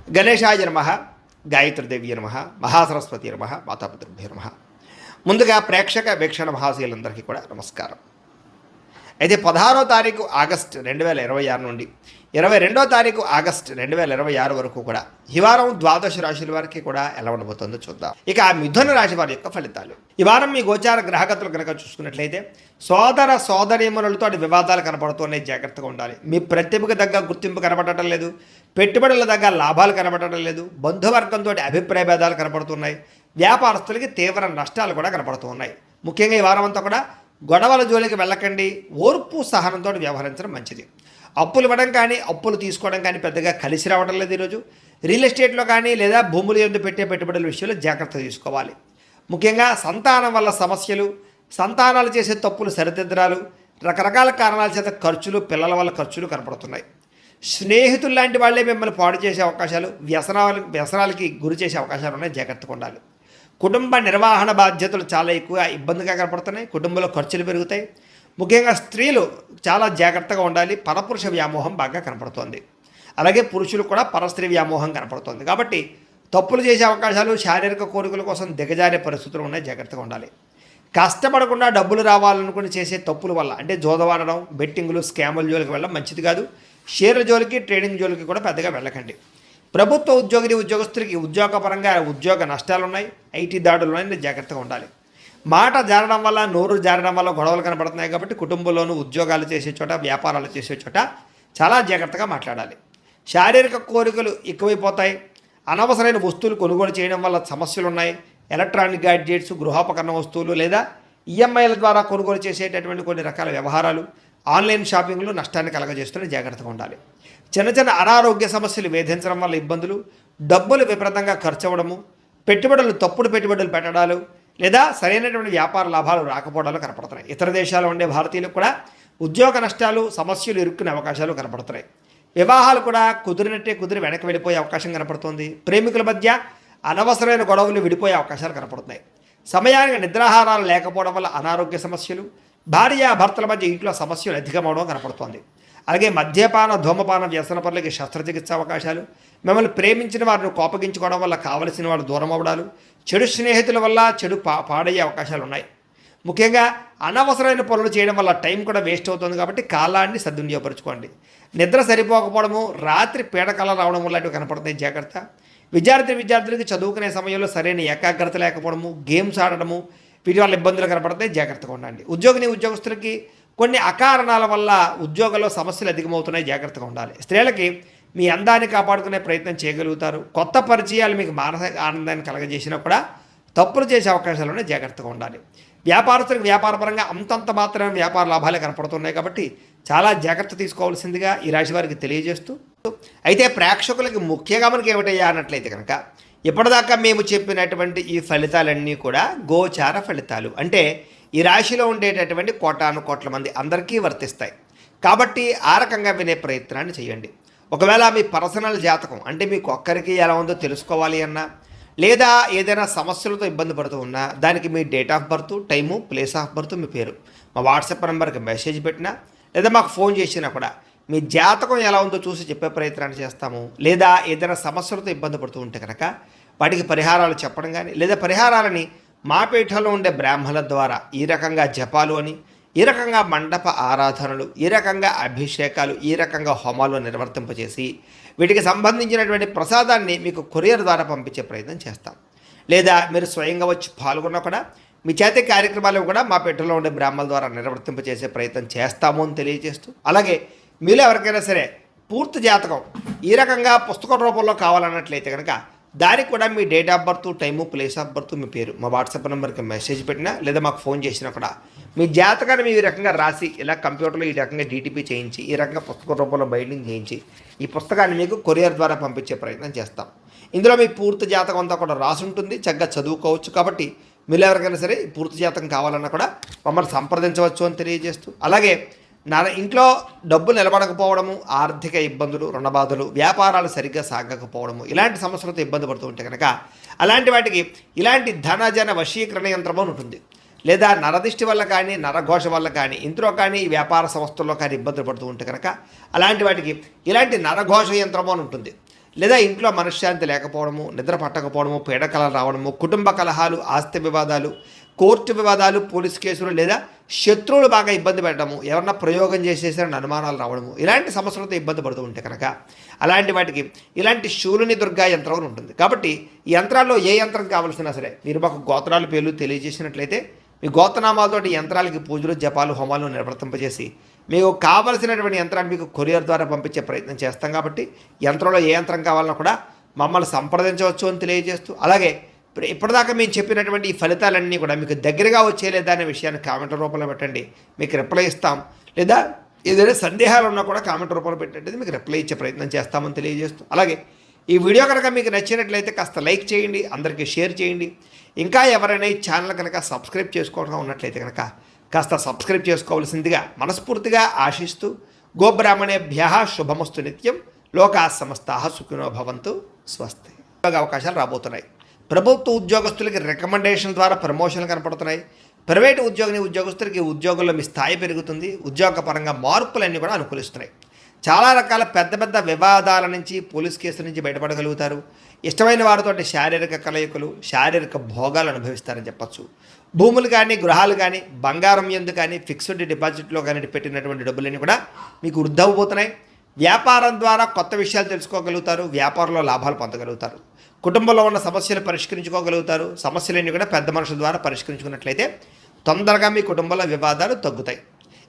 గణేశాయ నమః, గాయత్రీదేవి నమః, మహాసరస్వతి నమః, మాతాపితృభ్యో నమః. ముందుగా ప్రేక్షక వీక్షణ మహాశయులందరికీ కూడా నమస్కారం. అయితే 16వ తారీఖు ఆగస్టు 2026 నుండి 22వ తారీఖు ఆగస్టు 2026 వరకు కూడా ఈ వారం ద్వాదశ రాశుల వారికి కూడా ఎలా ఉండబోతుందో చూద్దాం. ఇక మిథున రాశి వారి యొక్క ఫలితాలు. ఈ వారం మీ గోచార గ్రహగతులు కనుక చూసుకున్నట్లయితే సోదర సోదరీమణులతో వివాదాలు కనపడుతున్నాయి, జాగ్రత్తగా ఉండాలి. మీ ప్రతిభకు తగ్గ గుర్తింపు కనపడటం లేదు, పెట్టుబడుల దగ్గర లాభాలు కనపడటం లేదు, బంధువర్గంతో అభిప్రాయ భేదాలు కనపడుతున్నాయి, వ్యాపారస్తులకి తీవ్ర నష్టాలు కూడా కనపడుతూ ఉన్నాయి. ముఖ్యంగా ఈ వారం అంతా కూడా గొడవల జోలికి వెళ్ళకండి, ఓర్పు సహనంతో వ్యవహరించడం మంచిది. అప్పులు ఇవ్వడం కానీ అప్పులు తీసుకోవడం కానీ పెద్దగా కలిసి రావడం లేదు. ఈరోజు రియల్ ఎస్టేట్లో కానీ లేదా భూములు ఎందు పెట్టే పెట్టుబడుల విషయంలో జాగ్రత్త తీసుకోవాలి. ముఖ్యంగా సంతానం వల్ల సమస్యలు, సంతానాలు చేసే తప్పులు సరిదిద్దరాలు, రకరకాల కారణాల చేత ఖర్చులు, పిల్లల వల్ల ఖర్చులు కనపడుతున్నాయి. స్నేహితులు లాంటి వాళ్ళే మిమ్మల్ని పాడు చేసే అవకాశాలు, వ్యసనాలకి గురి చేసే అవకాశాలు ఉన్నాయి, జాగ్రత్తగా ఉండాలి. కుటుంబ నిర్వహణ బాధ్యతలు చాలా ఎక్కువ ఇబ్బందిగా కనపడుతున్నాయి, కుటుంబంలో ఖర్చులు పెరుగుతాయి. ముఖ్యంగా స్త్రీలు చాలా జాగ్రత్తగా ఉండాలి, పరపురుష వ్యామోహం బాగా కనపడుతోంది. అలాగే పురుషులు కూడా పరస్త్రీ వ్యామోహం కనపడుతోంది. కాబట్టి తప్పులు చేసే అవకాశాలు, శారీరక కోరికల కోసం దిగజారే పరిస్థితులు ఉన్నాయి, జాగ్రత్తగా ఉండాలి. కష్టపడకుండా డబ్బులు రావాలనుకుని చేసే తప్పుల వల్ల అంటే జోదవాడడం, బెట్టింగులు, స్కాముల జోలికి వెళ్ళడం మంచిది కాదు. షేర్ల జోలికి, ట్రేడింగ్ జోలికి కూడా పెద్దగా వెళ్ళకండి. ప్రభుత్వ ఉద్యోగస్తులకి ఉద్యోగపరంగా ఉద్యోగ నష్టాలు ఉన్నాయి, ఐటీ దాడులు ఉన్నాయి, జాగ్రత్తగా ఉండాలి. మాట జారడం వల్ల, నోరు జారడం వల్ల గొడవలు కనపడుతున్నాయి. కాబట్టి కుటుంబంలోనూ ఉద్యోగాలు చేసే చోట, వ్యాపారాలు చేసే చోట చాలా జాగ్రత్తగా మాట్లాడాలి. శారీరక కోరికలు ఎక్కువైపోతాయి. అనవసరమైన వస్తువులు కొనుగోలు చేయడం వల్ల సమస్యలు ఉన్నాయి. ఎలక్ట్రానిక్ గ్యాడ్జెట్స్, గృహోపకరణ వస్తువులు లేదా ఈఎంఐల ద్వారా కొనుగోలు చేసేటటువంటి కొన్ని రకాల వ్యవహారాలు, ఆన్లైన్ షాపింగ్లు నష్టాన్ని కలగజేస్తూనే జాగ్రత్తగా ఉండాలి. చిన్న చిన్న అనారోగ్య సమస్యలు వేధించడం వల్ల ఇబ్బందులు, డబ్బులు విపరీతంగా ఖర్చు అవ్వడము, తప్పుడు పెట్టుబడులు పెట్టడాలు లేదా సరైనటువంటి వ్యాపార లాభాలు రాకపోవడాలు కనపడుతున్నాయి. ఇతర దేశాల్లో ఉండే భారతీయులకు కూడా ఉద్యోగ నష్టాలు, సమస్యలు ఇరుక్కునే అవకాశాలు కనపడుతున్నాయి. వివాహాలు కూడా కుదిరి వెనక్కి వెళ్ళిపోయే అవకాశం కనపడుతుంది. ప్రేమికుల మధ్య అనవసరమైన గొడవలు విడిపోయే అవకాశాలు కనపడుతున్నాయి. సమయానికి నిద్రాహారాలు లేకపోవడం వల్ల అనారోగ్య సమస్యలు, భార్యాభర్తల మధ్య ఇంట్లో సమస్యలు అధికమవడం కనపడుతోంది. అలాగే మద్యపాన, ధూమపాన వ్యసన పనులకి శస్త్రచికిత్స అవకాశాలు, మిమ్మల్ని ప్రేమించిన వారిని కోపగించుకోవడం వల్ల కావలసిన వాళ్ళు దూరం అవ్వడాలు, చెడు స్నేహితుల వల్ల చెడు పాడయ్యే అవకాశాలు ఉన్నాయి. ముఖ్యంగా అనవసరమైన పనులు చేయడం వల్ల టైం కూడా వేస్ట్ అవుతుంది. కాబట్టి కాలాన్ని సద్వినియోగపరచుకోండి. నిద్ర సరిపోకపోవడము, రాత్రి పీడకల రావడం లాంటివి కనపడుతున్నాయి, జాగ్రత్త. విద్యార్థులకి చదువుకునే సమయంలో సరైన ఏకాగ్రత లేకపోవడము, గేమ్స్ ఆడడము, వీటి వల్ల ఇబ్బందులు కనపడితే జాగ్రత్తగా ఉండండి. ఉద్యోగస్తులకి కొన్ని అకారణాల వల్ల ఉద్యోగంలో సమస్యలు అధికమవుతున్నాయి, జాగ్రత్తగా ఉండాలి. స్త్రీలకి మీ అందాన్ని కాపాడుకునే ప్రయత్నం చేయగలుగుతారు. కొత్త పరిచయాలు మీకు మానసిక ఆనందాన్ని కలగజేసినా కూడా తప్పులు చేసే అవకాశాలు ఉన్నాయి, జాగ్రత్తగా ఉండాలి. వ్యాపారస్తులకు వ్యాపారపరంగా అంతంత మాత్రమే వ్యాపార లాభాలే కనపడుతున్నాయి. కాబట్టి చాలా జాగ్రత్త తీసుకోవాల్సిందిగా ఈ రాశి వారికి తెలియజేస్తూ, అయితే ప్రేక్షకులకి ముఖ్యంగా మనకి ఏమిటయ్యా అన్నట్లయితే కనుక ఇప్పటిదాకా మేము చెప్పినటువంటి ఈ ఫలితాలన్నీ కూడా గోచార ఫలితాలు, అంటే ఈ రాశిలో ఉండేటటువంటి కోటాను కోట్ల మంది అందరికీ వర్తిస్తాయి. కాబట్టి ఆ రకంగా వినే ప్రయత్నాన్ని చేయండి. ఒకవేళ మీ పర్సనల్ జాతకం అంటే మీకు ఒక్కరికి ఎలా ఉందో తెలుసుకోవాలి అన్నా, లేదా ఏదైనా సమస్యలతో ఇబ్బంది పడుతూ ఉన్నా, దానికి మీ date of birth, time, place of birth, మీ పేరు మా వాట్సాప్ నెంబర్కి మెసేజ్ పెట్టినా లేదా మాకు ఫోన్ చేసినా కూడా మీ జాతకం ఎలా ఉందో చూసి చెప్పే ప్రయత్నాన్ని చేస్తాము. లేదా ఏదైనా సమస్యలతో ఇబ్బంది పడుతూ ఉంటే కనుక వాటికి పరిహారాలు చెప్పడం కానీ, లేదా పరిహారాలని మా పీఠంలో ఉండే బ్రాహ్మణుల ద్వారా ఈ రకంగా జపాలు అని, ఈ రకంగా మండప ఆరాధనలు, ఈ రకంగా అభిషేకాలు, ఈ రకంగా హోమాలు నిర్వర్తింపజేసి వీటికి సంబంధించినటువంటి ప్రసాదాన్ని మీకు కొరియర్ ద్వారా పంపించే ప్రయత్నం చేస్తాం. లేదా మీరు స్వయంగా వచ్చి పాల్గొన్నా కూడా మీ చేతి కార్యక్రమాలు కూడా మా పీఠంలో ఉండే బ్రాహ్మణుల ద్వారా నిర్వర్తింపజేసే ప్రయత్నం చేస్తాము అని తెలియజేస్తూ, అలాగే మీలో ఎవరికైనా సరే పూర్తి జాతకం ఈ రకంగా పుస్తక రూపంలో కావాలన్నట్లయితే కనుక దానికి కూడా మీ date of birth, time, place of birth, మీ పేరు మా వాట్సాప్ నెంబర్కి మెసేజ్ పెట్టినా లేదా మాకు ఫోన్ చేసినా కూడా మీ జాతకాన్ని మీ రకంగా రాసి ఇలా కంప్యూటర్లో ఈ రకంగా డీటీపీ చేయించి, ఈ రకంగా పుస్తక రూపంలో బైండింగ్ చేయించి ఈ పుస్తకాన్ని మీకు కొరియర్ ద్వారా పంపించే ప్రయత్నం చేస్తాం. ఇందులో మీ పూర్తి జాతకం అంతా కూడా రాసి ఉంటుంది, చక్కగా చదువుకోవచ్చు. కాబట్టి మీరు ఎవరికైనా సరే పూర్తి జాతకం కావాలన్నా కూడా మమ్మల్ని సంప్రదించవచ్చు అని తెలియజేస్తూ, అలాగే ఇంట్లో డబ్బులు నిలబడకపోవడము, ఆర్థిక ఇబ్బందులు, రుణబాధలు, వ్యాపారాలు సరిగ్గా సాగకపోవడము, ఇలాంటి సమస్యలతో ఇబ్బంది పడుతూ ఉంటే కనుక అలాంటి వాటికి ఇలాంటి ధనజన వశీకరణ యంత్రం అని ఉంటుంది. లేదా నరదిష్టి వల్ల కానీ, నరఘోష వల్ల కానీ, ఇంట్లో కానీ, ఈ వ్యాపార సంస్థల్లో కానీ ఇబ్బందులు పడుతూ ఉంటే కనుక అలాంటి వాటికి ఇలాంటి నరఘోష యంత్రము అని ఉంటుంది. లేదా ఇంట్లో మనశ్శాంతి లేకపోవడము, నిద్ర పట్టకపోవడము, పీడకలలు రావడము, కుటుంబ కలహాలు, ఆస్తి వివాదాలు, కోర్టు వివాదాలు, పోలీస్ కేసులు, లేదా శత్రువులు బాగా ఇబ్బంది పెట్టడము, ఎవరన్నా ప్రయోగం చేసేసారని అనుమానాలు రావడము, ఇలాంటి సమస్యలతో ఇబ్బంది పడుతూ ఉంటే కనుక అలాంటి వాటికి ఇలాంటి శూలుని దుర్గా యంత్రం అని ఉంటుంది. కాబట్టి ఈ యంత్రాల్లో ఏ యంత్రం కావాల్సినా సరే మీరు మాకు గోత్రాల పేర్లు తెలియజేసినట్లయితే మీ గోత్రనామాలతోటి యంత్రాలకి పూజలు, జపాలు, హోమాలు నిర్వర్తింపజేసి మీకు కావలసినటువంటి యంత్రాన్ని మీకు కొరియర్ ద్వారా పంపించే ప్రయత్నం చేస్తాం. కాబట్టి యంత్రంలో ఏ యంత్రం కావాలన్నా కూడా మమ్మల్ని సంప్రదించవచ్చు అని తెలియజేస్తూ, అలాగే ఇప్పటిదాకా మేము చెప్పినటువంటి ఈ ఫలితాలన్నీ కూడా మీకు దగ్గరగా వచ్చేలేదా అనే విషయాన్ని కామెంట్ రూపంలో పెట్టండి, మీకు రిప్లై ఇస్తాం. లేదా ఏదైనా సందేహాలు ఉన్నా కూడా కామెంట్ రూపంలో పెట్టండి, మీకు రిప్లై ఇచ్చే ప్రయత్నం చేస్తామని తెలియజేస్తూ, అలాగే ఈ వీడియో కనుక మీకు నచ్చినట్లయితే కాస్త లైక్ చేయండి, అందరికీ షేర్ చేయండి. ఇంకా ఎవరైనా ఈ ఛానల్ కనుక సబ్స్క్రైబ్ చేసుకోవడం ఉన్నట్లయితే కనుక కాస్త సబ్స్క్రైబ్ చేసుకోవాల్సిందిగా మనస్ఫూర్తిగా ఆశిస్తూ, గోబ్రాహ్మణేభ్యః శుభమస్తు నిత్యం, లోకాః సమస్తాః సుఖినో భవంతు, స్వస్తి. అవకాశాలు రాబోతున్నాయి. ప్రభుత్వ ఉద్యోగస్తులకి రికమెండేషన్ ద్వారా ప్రమోషన్లు కనపడుతున్నాయి. ప్రైవేటు ఉద్యోగస్తులకి ఉద్యోగంలో మీ స్థాయి పెరుగుతుంది. ఉద్యోగపరంగా మార్పులన్నీ కూడా అనుకూలిస్తున్నాయి. చాలా రకాల పెద్ద పెద్ద వివాదాల నుంచి, పోలీస్ కేసుల నుంచి బయటపడగలుగుతారు. ఇష్టమైన వారితో శారీరక కలయికలు, శారీరక భోగాలు అనుభవిస్తారని చెప్పచ్చు. భూములు కానీ, గృహాలు కానీ, బంగారం యందు కానీ, ఫిక్స్డ్ డిపాజిట్లో కానీ పెట్టినటువంటి డబ్బులన్నీ కూడా మీకు వృద్ధి. వ్యాపారం ద్వారా కొత్త విషయాలు తెలుసుకోగలుగుతారు. వ్యాపారంలో లాభాలు పొందగలుగుతారు. కుటుంబంలో ఉన్న సమస్యలు పరిష్కరించుకోగలుగుతారు. సమస్యలన్నీ కూడా పెద్ద మనుషుల ద్వారా పరిష్కరించుకున్నట్లయితే తొందరగా మీ కుటుంబంలో వివాదాలు తగ్గుతాయి.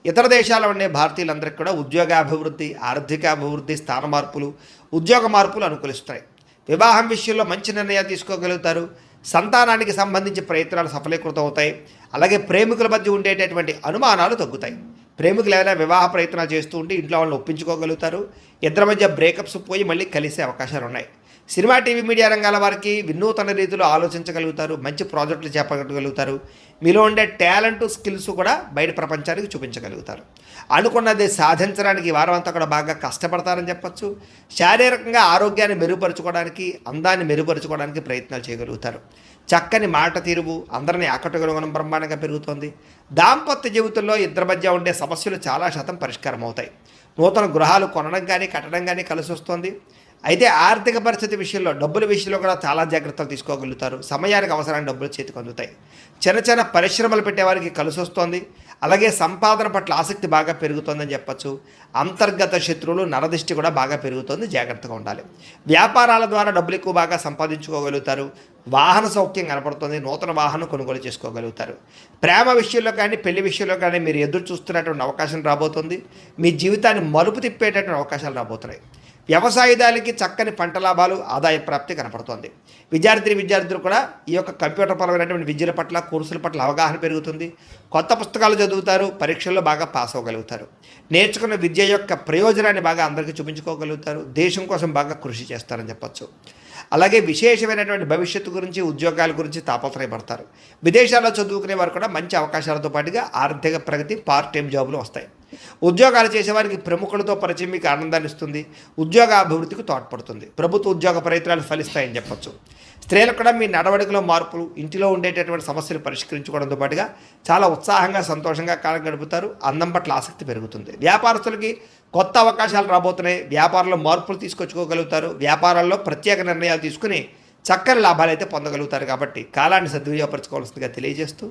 ఇతర దేశాల్లో ఉండే భారతీయులందరికీ కూడా ఉద్యోగాభివృద్ధి, ఆర్థికాభివృద్ధి, స్థాన మార్పులు, ఉద్యోగ మార్పులు అనుకూలిస్తాయి. వివాహం విషయంలో మంచి నిర్ణయాలు తీసుకోగలుగుతారు. సంతానానికి సంబంధించి ప్రయత్నాలు సఫలీకృతం అవుతాయి. అలాగే ప్రేమికుల మధ్య ఉండేటటువంటి అనుమానాలు తగ్గుతాయి. ప్రేమికులు ఏదైనా వివాహ ప్రయత్నాలు చేస్తూ ఉంటే ఇంట్లో వాళ్ళని ఒప్పించుకోగలుగుతారు. ఇద్దరి మధ్య బ్రేకప్స్ పోయి మళ్ళీ కలిసే అవకాశాలు ఉన్నాయి. సినిమా, టీవీ, మీడియా రంగాల వారికి వినూతన రీతిలో ఆలోచించగలుగుతారు. మంచి ప్రాజెక్టులు చేపట్టగలుగుతారు. మీలో ఉండే టాలెంట్, స్కిల్స్ కూడా బయట ప్రపంచానికి చూపించగలుగుతారు. అనుకున్నది సాధించడానికి వారం అంతా కూడా బాగా కష్టపడతారని చెప్పచ్చు. శారీరకంగా ఆరోగ్యాన్ని మెరుగుపరుచుకోవడానికి, అందాన్ని మెరుగుపరుచుకోవడానికి ప్రయత్నాలు చేయగలుగుతారు. చక్కని మాట తీరువు, అందరినీ ఆకట్టుకోవడం బ్రహ్మాండంగా పెరుగుతోంది. దాంపత్య జీవితంలో ఇద్దరి మధ్య ఉండే సమస్యలు చాలా శాతం పరిష్కారం అవుతాయి. నూతన గృహాలు కొనడం కానీ, కట్టడం కానీ కలిసి వస్తుంది. అయితే ఆర్థిక పరిస్థితి విషయంలో, డబ్బుల విషయంలో కూడా చాలా జాగ్రత్తలు తీసుకోగలుగుతారు. సమయానికి అవసరానికి డబ్బులు చేతికి అందుతాయి. చిన్న చిన్న పరిశ్రమలు పెట్టేవారికి కలిసి వస్తుంది. అలాగే సంపాదన పట్ల ఆసక్తి బాగా పెరుగుతుందని చెప్పచ్చు. అంతర్గత శత్రువులు, నరదిష్టి కూడా బాగా పెరుగుతుంది, జాగ్రత్తగా ఉండాలి. వ్యాపారాల ద్వారా డబ్బులు ఎక్కువ బాగా సంపాదించుకోగలుగుతారు. వాహన సౌఖ్యం కనపడుతుంది. నూతన వాహనం కొనుగోలు చేసుకోగలుగుతారు. ప్రేమ విషయంలో కానీ, పెళ్లి విషయంలో కానీ మీరు ఎదురు చూస్తున్నటువంటి అవకాశం రాబోతుంది. మీ జీవితాన్ని మలుపు తిప్పేటటువంటి అవకాశాలు రాబోతున్నాయి. వ్యవసాయదారులకి చక్కని పంట లాభాలు, ఆదాయ ప్రాప్తి కనపడుతోంది. విద్యార్థులు కూడా ఈ యొక్క కంప్యూటర్ పరమైనటువంటి విద్యల పట్ల, కోర్సుల పట్ల అవగాహన పెరుగుతుంది. కొత్త పుస్తకాలు చదువుతారు. పరీక్షల్లో బాగా పాస్ అవ్వగలుగుతారు. నేర్చుకున్న విద్య యొక్క ప్రయోజనాన్ని బాగా అందరికీ చూపించుకోగలుగుతారు. దేశం కోసం బాగా కృషి చేస్తారని చెప్పచ్చు. అలాగే విశేషమైనటువంటి భవిష్యత్తు గురించి, ఉద్యోగాల గురించి తాపత్రయపడతారు. విదేశాల్లో చదువుకునే వారు కూడా మంచి అవకాశాలతో పాటుగా ఆర్థిక ప్రగతి, పార్ట్ టైం జాబులు వస్తాయి. ఉద్యోగాలు చేసేవారికి ప్రముఖులతో పరిచయం మీకు ఆనందాన్ని ఇస్తుంది. ఉద్యోగ అభివృద్ధికి తోడ్పడుతుంది. ప్రభుత్వ ఉద్యోగ ప్రయత్నాలు ఫలిస్తాయని చెప్పచ్చు. స్త్రీలకు కూడా మీ నడవడికలో మార్పులు, ఇంటిలో ఉండేటటువంటి సమస్యలు పరిష్కరించుకోవడంతో పాటుగా చాలా ఉత్సాహంగా, సంతోషంగా కాలం గడుపుతారు. అందం పట్ల ఆసక్తి పెరుగుతుంది. వ్యాపారస్తులకి కొత్త అవకాశాలు రాబోతున్నాయి. వ్యాపారంలో మార్పులు తీసుకొచ్చుకోగలుగుతారు. వ్యాపారాల్లో ప్రత్యేక నిర్ణయాలు తీసుకుని చక్కని లాభాలు అయితే పొందగలుగుతారు. కాబట్టి కాలాన్ని సద్వినియోగపరచుకోవాల్సిందిగా తెలియజేస్తూ